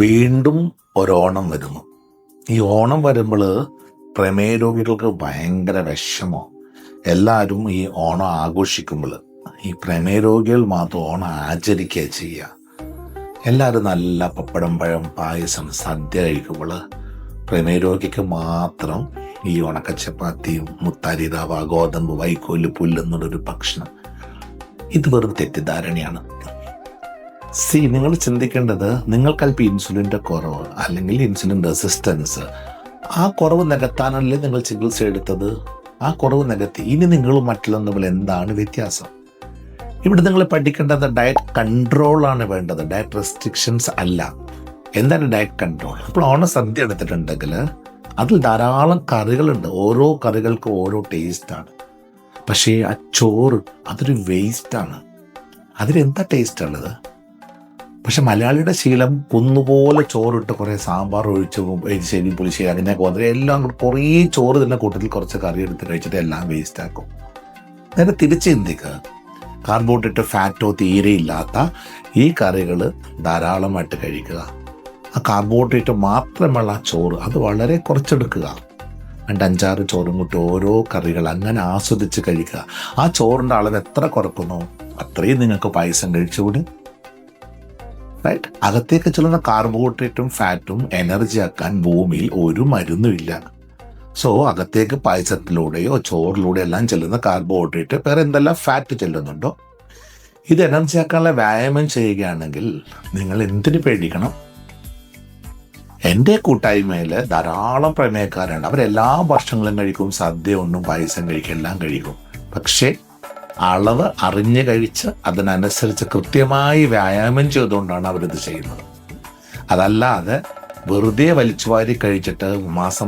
വീണ്ടും ഒരോണം വരുന്നു. ഈ ഓണം വരുമ്പോൾ പ്രമേയ രോഗികൾക്ക് ഭയങ്കര വിഷമോ. എല്ലാവരും ഈ ഓണം ആഘോഷിക്കുമ്പോൾ ഈ പ്രമേയ രോഗികൾ മാത്രം ഓണം ആചരിക്കുക ചെയ്യുക. എല്ലാവരും നല്ല പപ്പടം, പഴം, പായസം, സദ്യ കഴിക്കുമ്പോൾ പ്രമേയ രോഗിക്ക് മാത്രം ഈ ഉണക്കച്ചപ്പാത്തിയും മുത്താരി റവ, ഗോതമ്പ്, വൈക്കോല്, പുല്ലെന്നുള്ളൊരു ഭക്ഷണം. ഇത് വെറും തെറ്റിദ്ധാരണയാണ്. നിങ്ങൾ ചിന്തിക്കേണ്ടത്, നിങ്ങൾക്കല്പം ഇൻസുലിൻ്റെ കുറവ് അല്ലെങ്കിൽ ഇൻസുലിൻ റെസിസ്റ്റൻസ്, ആ കുറവ് നികത്താനല്ലേ നിങ്ങൾ ചികിത്സ എടുത്തത്. ആ കുറവ് നികത്തി. ഇനി നിങ്ങൾ മറ്റുള്ളവർ തമ്മിൽ എന്താണ് വ്യത്യാസം? ഇവിടെ നിങ്ങൾ പഠിക്കേണ്ടത് ഡയറ്റ് കൺട്രോളാണ് വേണ്ടത്, ഡയറ്റ് റെസ്ട്രിക്ഷൻസ് അല്ല. എന്താണ് ഡയറ്റ് കൺട്രോൾ? ഇപ്പോൾ ഓണ സദ്യ എടുത്തിട്ടുണ്ടെങ്കിൽ അതിൽ ധാരാളം കറികളുണ്ട്. ഓരോ കറികൾക്കും ഓരോ ടേസ്റ്റാണ്. പക്ഷേ ആ ചോറ് അതൊരു വേസ്റ്റാണ്. അതിലെന്താ ടേസ്റ്റുള്ളത്? പക്ഷെ മലയാളിയുടെ ശീലം കുന്നുപോലെ ചോറിട്ട് കുറേ സാമ്പാർ ഒഴിച്ച് എരിശ്ശേരി, പുളിശ്ശേരി, അങ്ങനെയൊക്കെ വന്നിട്ട് എല്ലാം കുറേ ചോറ് തന്നെ കൂട്ടത്തിൽ കുറച്ച് കറി എടുത്ത് കഴിച്ചിട്ട് എല്ലാം വേസ്റ്റ് ആക്കും. നേരെ തിരിച്ച് ചിന്തിക്കുക. കാർബോഹൈഡ്രേറ്റ്, ഫാറ്റോ തീരെ ഇല്ലാത്ത ഈ കറികൾ ധാരാളമായിട്ട് കഴിക്കുക. ആ കാർബോഹൈഡ്രേറ്റ് മാത്രമുള്ള ചോറ് അത് വളരെ കുറച്ചെടുക്കുക. 5-6 ചോറും കൂട്ടി ഓരോ കറികൾ അങ്ങനെ ആസ്വദിച്ച് കഴിക്കുക. ആ ചോറിൻ്റെ അളവ് എത്ര കുറക്കുന്നു അത്രയും നിങ്ങൾക്ക് പായസം കഴിച്ചുകൂടി. റൈറ്റ്? അകത്തേക്ക് ചെല്ലുന്ന കാർബോഹൈഡ്രേറ്റും ഫാറ്റും എനർജി ആക്കാൻ ഭൂമിയിൽ ഒരു മരുന്നുമില്ല. സോ അകത്തേക്ക് പായസത്തിലൂടെയോ ചോറിലൂടെയോ എല്ലാം ചെല്ലുന്ന കാർബോഹൈഡ്രേറ്റ്, വേറെ എന്തെല്ലാം ഫാറ്റ് ചെല്ലുന്നുണ്ടോ, ഇത് എനർജി ആക്കാനുള്ള വ്യായാമം ചെയ്യുകയാണെങ്കിൽ നിങ്ങൾ എന്തിനു പേടിക്കണം? എൻ്റെ കൂട്ടായ്മയിൽ ധാരാളം പ്രമേയക്കാരുണ്ട്. അവരെല്ലാ ഭക്ഷണങ്ങളും കഴിക്കും, സദ്യ ഉണ്ണും, പായസം കഴിക്കും, എല്ലാം കഴിക്കും. പക്ഷേ അളവ് അറിഞ്ഞ് കഴിച്ച് അതിനനുസരിച്ച് കൃത്യമായി വ്യായാമം ചെയ്തുകൊണ്ടാണ് അവരിത് ചെയ്യുന്നത്. അതല്ലാതെ വെറുതെ വലിച്ചുവാരി കഴിച്ചിട്ട്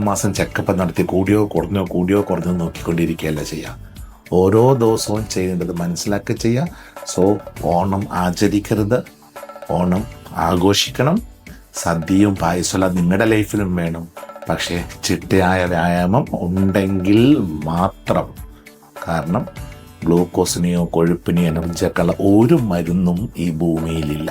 മാസം ചെക്കപ്പ് നടത്തി കൂടിയോ കുറഞ്ഞോ നോക്കിക്കൊണ്ടിരിക്കുകയല്ല ചെയ്യുക. ഓരോ ദിവസവും ചെയ്യേണ്ടത് മനസ്സിലാക്കി ചെയ്യുക. സോ ഓണം ആചരിക്കരുത്, ഓണം ആഘോഷിക്കണം. സദ്യയും പായസവും നിങ്ങളുടെ ലൈഫിലും വേണം. പക്ഷേ ചിട്ടയായ വ്യായാമം ഉണ്ടെങ്കിൽ മാത്രം. കാരണം ഗ്ലൂക്കോസിനെയോ കൊഴുപ്പിനെയോ എനർജിയൊക്കെയുള്ള ഒരു മരുന്നും ഈ ഭൂമിയിലില്ല.